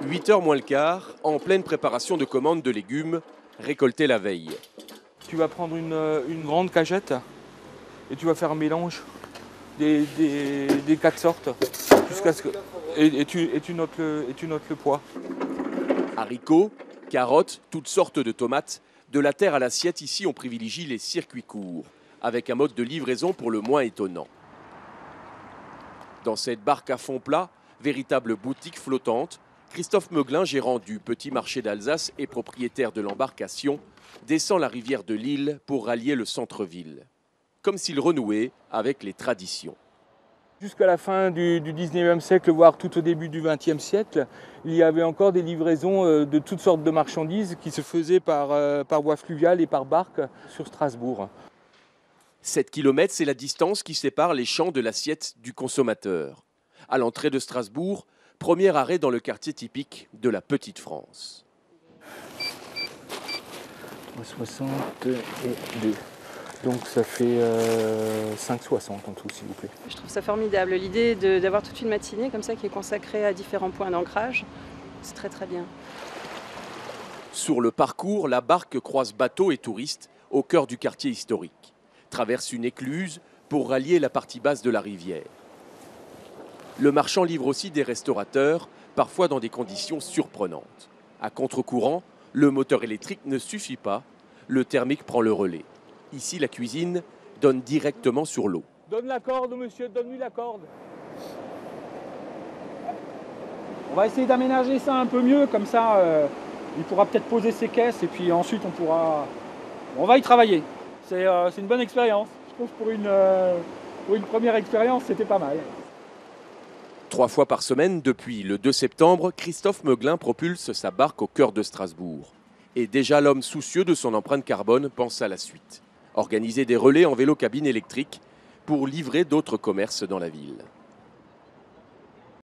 8h moins le quart, en pleine préparation de commande de légumes récoltés la veille. Tu vas prendre une grande cagette et tu vas faire un mélange des 4 sortes jusqu'à ce que et tu notes le poids. Haricots, carottes, toutes sortes de tomates. De la terre à l'assiette, ici on privilégie les circuits courts, avec un mode de livraison pour le moins étonnant. Dans cette barque à fond plat, véritable boutique flottante, Christophe Meuglin, gérant du petit marché d'Alsace et propriétaire de l'embarcation, descend la rivière de Lille pour rallier le centre-ville. Comme s'il renouait avec les traditions. Jusqu'à la fin du 19e siècle, voire tout au début du 20e siècle, il y avait encore des livraisons de toutes sortes de marchandises qui se faisaient par voie fluviale et par barque sur Strasbourg. 7 km, c'est la distance qui sépare les champs de l'assiette du consommateur. À l'entrée de Strasbourg, premier arrêt dans le quartier typique de la Petite France. 62. Donc ça fait 5,60 en tout, s'il vous plaît. Je trouve ça formidable, l'idée d'avoir toute une matinée comme ça qui est consacrée à différents points d'ancrage. C'est très très bien. Sur le parcours, la barque croise bateaux et touristes au cœur du quartier historique. Traverse une écluse pour rallier la partie basse de la rivière. Le marchand livre aussi des restaurateurs, parfois dans des conditions surprenantes. À contre-courant, le moteur électrique ne suffit pas, le thermique prend le relais. Ici, la cuisine donne directement sur l'eau. Donne la corde, monsieur, donne-lui la corde. On va essayer d'aménager ça un peu mieux, comme ça, il pourra peut-être poser ses caisses et puis ensuite on va y travailler. C'est une bonne expérience. Je trouve que pour une première expérience, c'était pas mal. 3 fois par semaine, depuis le 2 septembre, Christophe Meuglin propulse sa barque au cœur de Strasbourg. Et déjà l'homme soucieux de son empreinte carbone pense à la suite. Organiser des relais en vélo cabine électrique pour livrer d'autres commerces dans la ville.